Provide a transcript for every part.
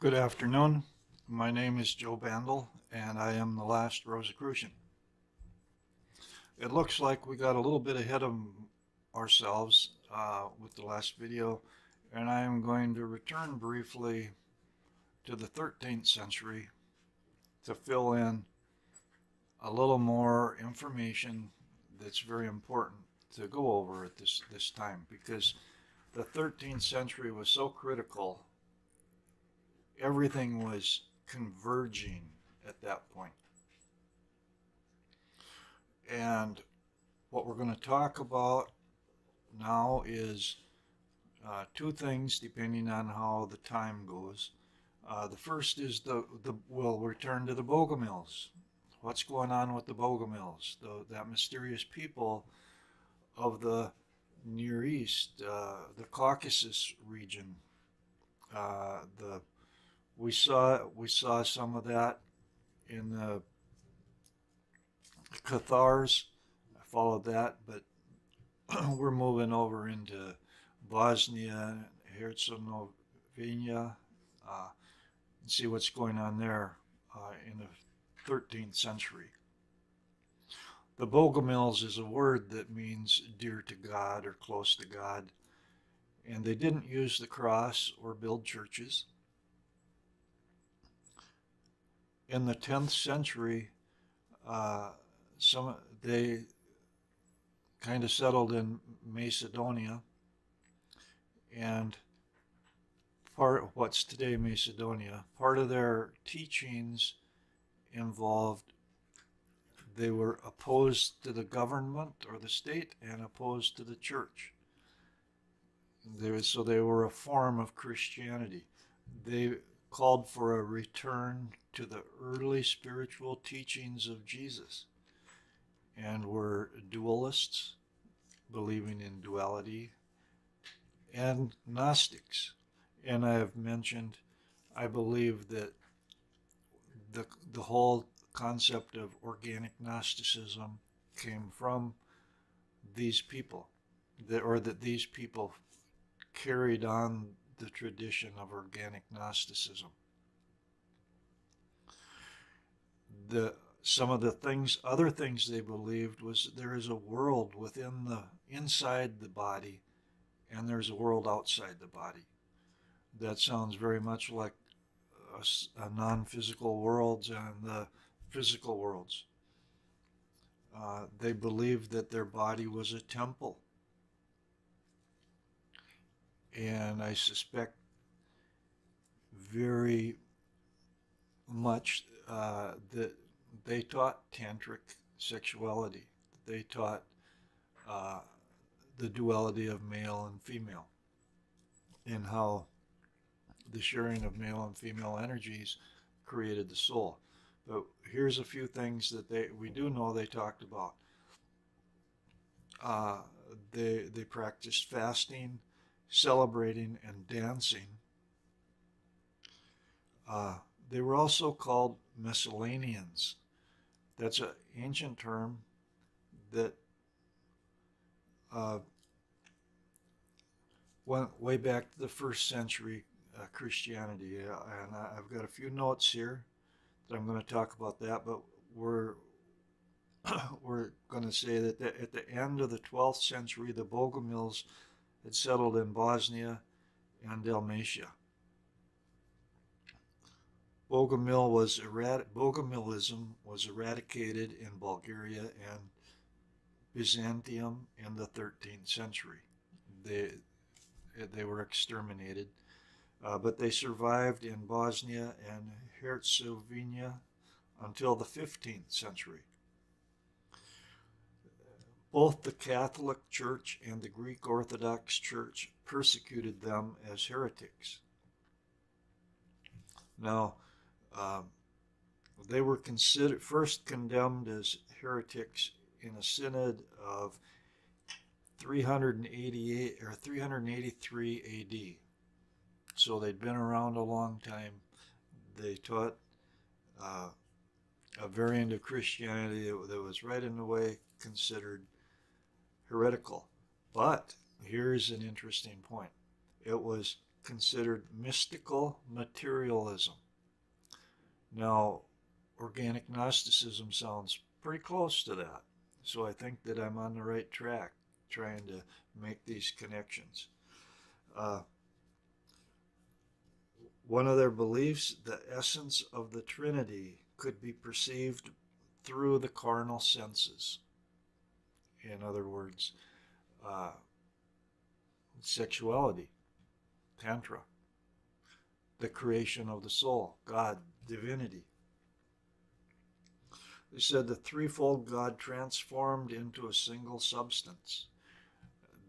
Good afternoon. My name is Joe Bandel, and I am the last Rosicrucian. It looks like we got a little bit ahead of ourselves with the last video, and I am going to return briefly to the 13th century to fill in a little more information that's very important to go over at this time, because the 13th century was so critical. Everything was converging at that point. And what we're going to talk about now is two things depending on how the time goes. The first is we'll return to the Bogomils. What's going on with the Bogomils, that mysterious people of the Near East, the Caucasus region. The we saw some of that in the Cathars. I followed that, but we're moving over into Bosnia and Herzegovina and see what's going on there in the 13th century. The Bogomils is a word that means dear to God or close to God, and they didn't use the cross or build churches. In the 10th century, they kind of settled in Macedonia, and what's today Macedonia. Part of their teachings involved they were opposed to the government or the state and opposed to the church. So they were a form of Christianity. They called for a return to the early spiritual teachings of Jesus and were dualists, believing in duality, and Gnostics. And I have mentioned, I believe that the whole concept of organic Gnosticism came from these people, that these people carried on the tradition of organic Gnosticism. Some of the other things they believed was there is a world inside the body, and there's a world outside the body. That sounds very much like a non-physical worlds and the physical worlds. They believed that their body was a temple, and I suspect very much that they taught tantric sexuality. They taught the duality of male and female, and how the sharing of male and female energies created the soul. But here's a few things that we do know they talked about. They practiced fasting, celebrating, and dancing. They were also called Messalians. That's an ancient term that went way back to the first century Christianity. And I've got a few notes here that I'm going to talk about that, but we're going to say that at the end of the 12th century, the Bogomils had settled in Bosnia and Dalmatia. Bogomilism was eradicated in Bulgaria and Byzantium in the 13th century. They were exterminated, but they survived in Bosnia and Herzegovina until the 15th century. Both the Catholic Church and the Greek Orthodox Church persecuted them as heretics. Now, they were first condemned as heretics in a synod of 388 or 383 AD. So they'd been around a long time. They taught a variant of Christianity that was right in the way considered heretical. But here's an interesting point. It was considered mystical materialism. Now, organic Gnosticism sounds pretty close to that. So I think that I'm on the right track trying to make these connections. Uh, One of their beliefs, the essence of the Trinity could be perceived through the carnal senses. In other words, uh, sexuality, tantra, the creation of the soul, God, divinity. They said the threefold God transformed into a single substance.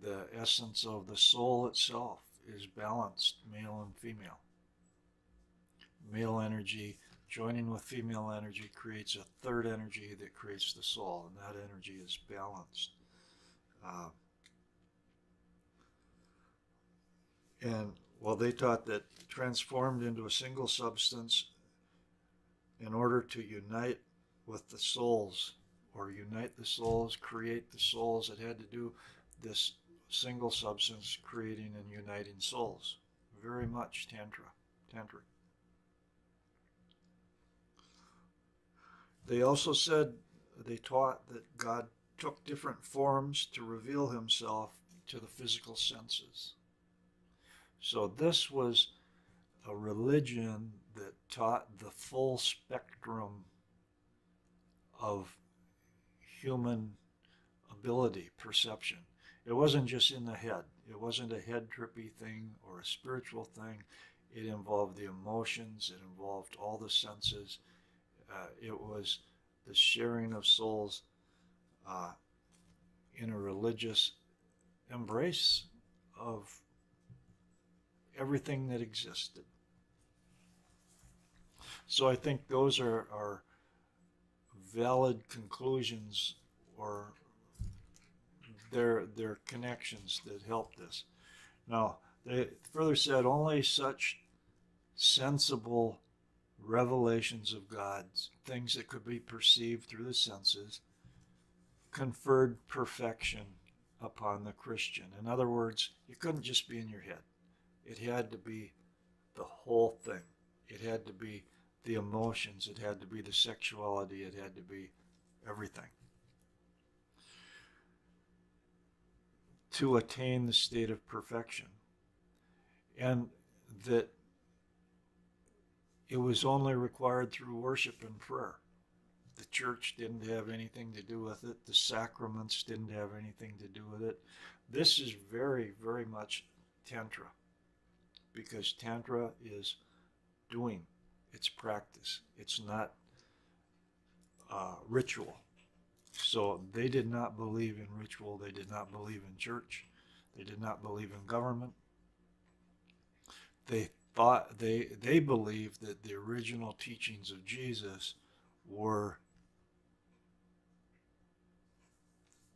The essence of the soul itself is balanced, male and female. Male energy joining with female energy creates a third energy that creates the soul, and that energy is balanced. And well, they taught that transformed into a single substance in order to unite with the souls, or unite the souls, create the souls. It had to do this single substance creating and uniting souls. Very much tantric. They also said, they taught that God took different forms to reveal himself to the physical senses. So this was a religion that taught the full spectrum of human ability, perception. It wasn't just in the head. It wasn't a head trippy thing or a spiritual thing. It involved the emotions. It involved all the senses. It was the sharing of souls in a religious embrace of everything that existed. So I think those are valid conclusions, or their connections that help this. Now, they further said only such sensible revelations of God, things that could be perceived through the senses, conferred perfection upon the Christian. In other words, it couldn't just be in your head. It had to be the whole thing. It had to be the emotions. It had to be the sexuality. It had to be everything. To attain the state of perfection. And that it was only required through worship and prayer. The church didn't have anything to do with it. The sacraments didn't have anything to do with it. This is very, very much Tantra, because Tantra is doing, it's practice. It's not ritual. So they did not believe in ritual. They did not believe in church. They did not believe in government. They thought they believed that the original teachings of Jesus were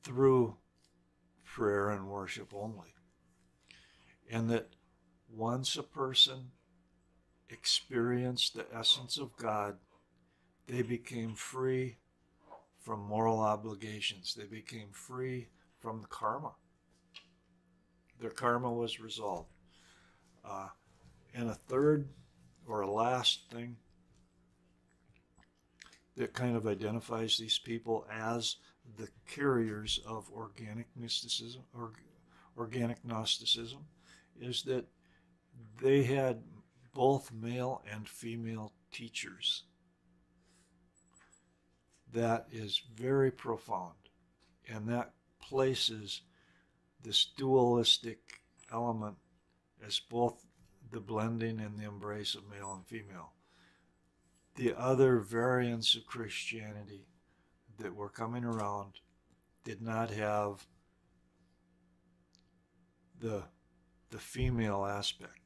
through prayer and worship only, and that once a person experienced the essence of God, they became free from moral obligations. They became free from the karma. Their karma was resolved. And a third or a last thing that kind of identifies these people as the carriers of organic mysticism or organic Gnosticism is that they had both male and female teachers. That is very profound, and that places this dualistic element as both the blending and the embrace of male and female. The other variants of Christianity that were coming around did not have the female aspect.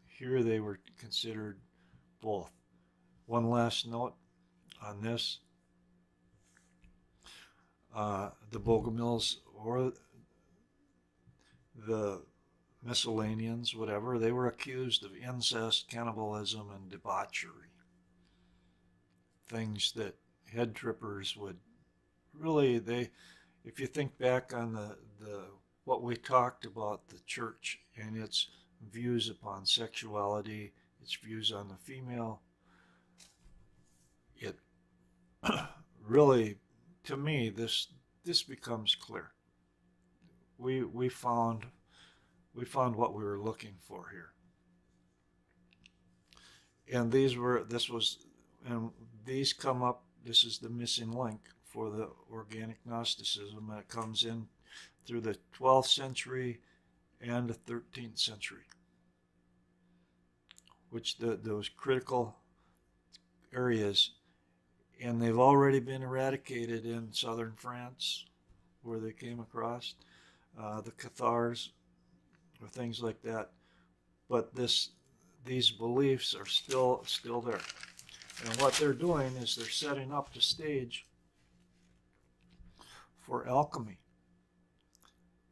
Here they were considered both. One last note on this. The Bogomils or the Messalians, whatever, they were accused of incest, cannibalism, and debauchery. Things that head trippers would really, if you think back on the what we talked about the church and its views upon sexuality, its views on the female. It really, to me, this becomes clear. We found what we were looking for here, and these come up. This is the missing link for the organic Gnosticism, and it comes in through the 12th century and the 13th century, which those critical areas, and they've already been eradicated in southern France, where they came across the Cathars or things like that. But these beliefs are still there, and what they're doing is they're setting up the stage for alchemy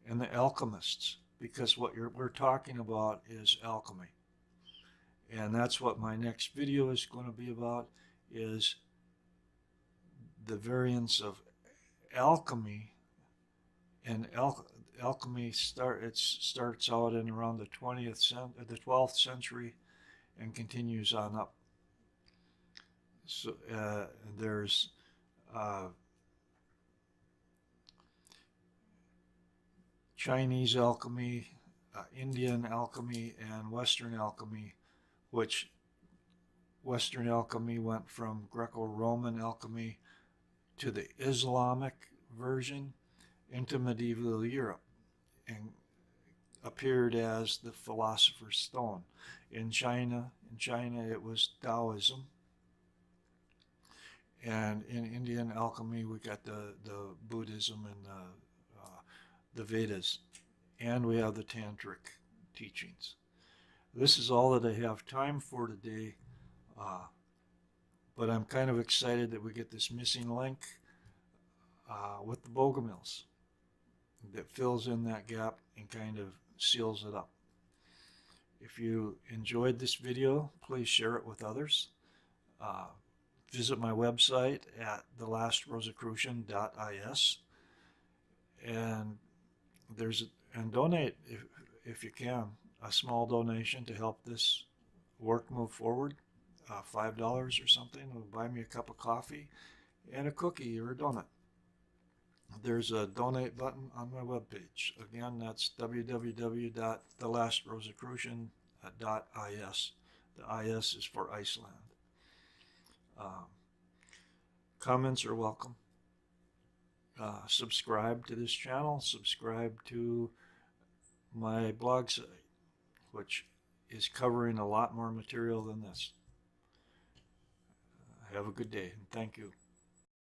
and the alchemists, because what we're talking about is alchemy. And that's what my next video is going to be about, is the variants of alchemy. And alchemy starts out in around the 12th century and continues on up. So there's Chinese alchemy, Indian alchemy, and Western alchemy, which Western alchemy went from Greco-Roman alchemy to the Islamic version into medieval Europe and appeared as the Philosopher's Stone. In China it was Taoism. And in Indian alchemy, we got the Buddhism and the Vedas, and we have the Tantric teachings. This is all that I have time for today, but I'm kind of excited that we get this missing link with the Bogomils that fills in that gap and kind of seals it up. If you enjoyed this video, please share it with others. Visit my website at thelastrosicrucian.is, and donate if you can, a small donation to help this work move forward. $5 or something will buy me a cup of coffee and a cookie or a donut. There's a donate button on my webpage. Again, that's www.thelastrosicrucian.is. The IS is for Iceland. Comments are welcome. Subscribe to this channel. Subscribe to my blog site, which is covering a lot more material than this. Have a good day, and thank you.